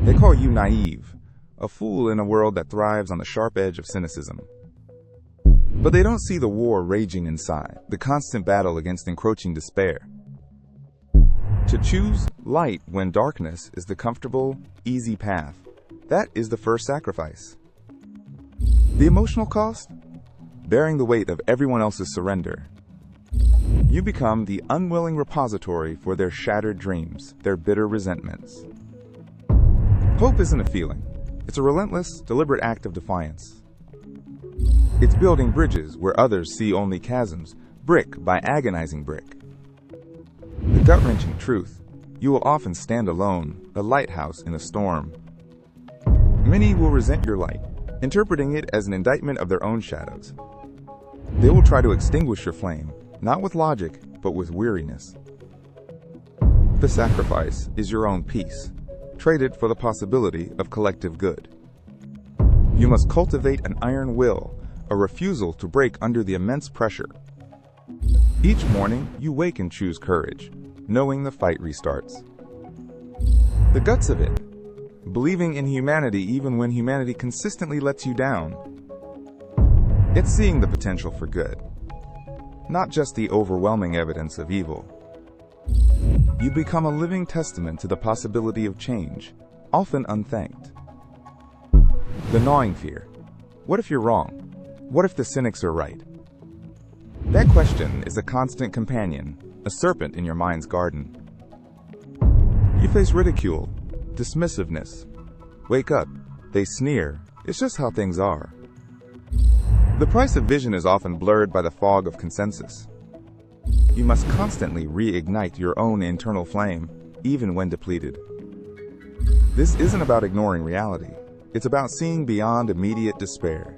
They call you naive, a fool in a world that thrives on the sharp edge of cynicism. But they don't see the war raging inside, the constant battle against encroaching despair. To choose light when darkness is the comfortable, easy path, that is the first sacrifice. The emotional cost? Bearing the weight of everyone else's surrender. You become the unwilling repository for their shattered dreams, their bitter resentments. Hope isn't a feeling. It's a relentless, deliberate act of defiance. It's building bridges where others see only chasms, brick by agonizing brick. The gut-wrenching truth: you will often stand alone, a lighthouse in a storm. Many will resent your light, interpreting it as an indictment of their own shadows. They will try to extinguish your flame, not with logic, but with weariness. The sacrifice is your own peace, traded for the possibility of collective good. You must cultivate an iron will, a refusal to break under the immense pressure. Each morning, you wake and choose courage, knowing the fight restarts. The guts of it: believing in humanity even when humanity consistently lets you down. It's seeing the potential for good, not just the overwhelming evidence of evil. You become a living testament to the possibility of change, often unthanked. The gnawing fear: what if you're wrong? What if the cynics are right? That question is a constant companion, a serpent in your mind's garden. You face ridicule, dismissiveness. Wake up, they sneer, it's just how things are. The price of vision is often blurred by the fog of consensus. You must constantly reignite your own internal flame, even when depleted. This isn't about ignoring reality. It's about seeing beyond immediate despair.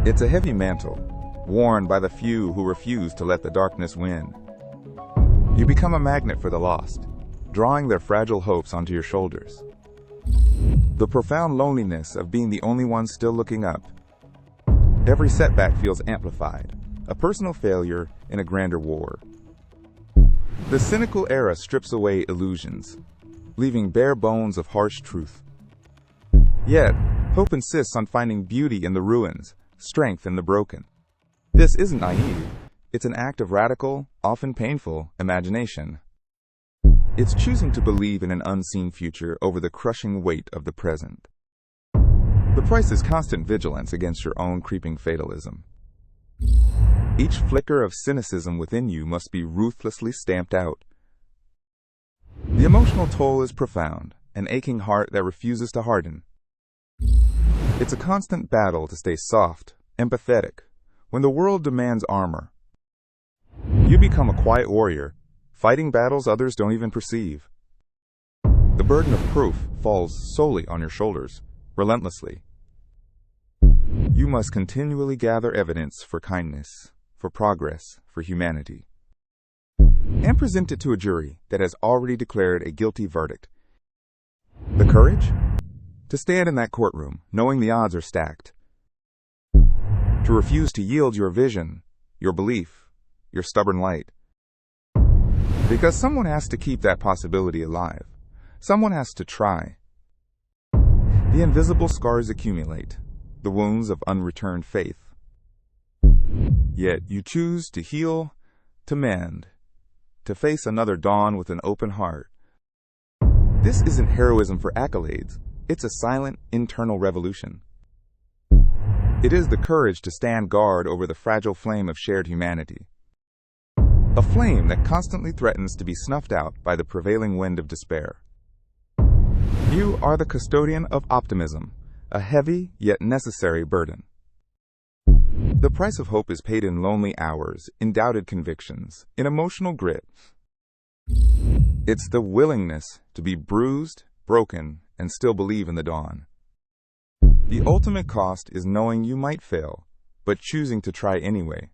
It's a heavy mantle, worn by the few who refuse to let the darkness win. You become a magnet for the lost, drawing their fragile hopes onto your shoulders. The profound loneliness of being the only one still looking up. Every setback feels amplified, a personal failure in a grander war. The cynical era strips away illusions, leaving bare bones of harsh truth. Yet, hope insists on finding beauty in the ruins, strength in the broken. This isn't naive. It's an act of radical, often painful, imagination. It's choosing to believe in an unseen future over the crushing weight of the present. The price is constant vigilance against your own creeping fatalism. Each flicker of cynicism within you must be ruthlessly stamped out. The emotional toll is profound, an aching heart that refuses to harden. It's a constant battle to stay soft, empathetic, when the world demands armor. You become a quiet warrior, fighting battles others don't even perceive. The burden of proof falls solely on your shoulders, relentlessly. You must continually gather evidence for kindness, for progress, for humanity, and present it to a jury that has already declared a guilty verdict. The courage? To stand in that courtroom, knowing the odds are stacked. To refuse to yield your vision, your belief, your stubborn light. Because someone has to keep that possibility alive. Someone has to try. The invisible scars accumulate, the wounds of unreturned faith. Yet you choose to heal, to mend, to face another dawn with an open heart. This isn't heroism for accolades. It's a silent, internal revolution. It is the courage to stand guard over the fragile flame of shared humanity. A flame that constantly threatens to be snuffed out by the prevailing wind of despair. You are the custodian of optimism, a heavy yet necessary burden. The price of hope is paid in lonely hours, in doubted convictions, in emotional grit. It's the willingness to be bruised, broken, and still believe in the dawn. The ultimate cost is knowing you might fail, but choosing to try anyway.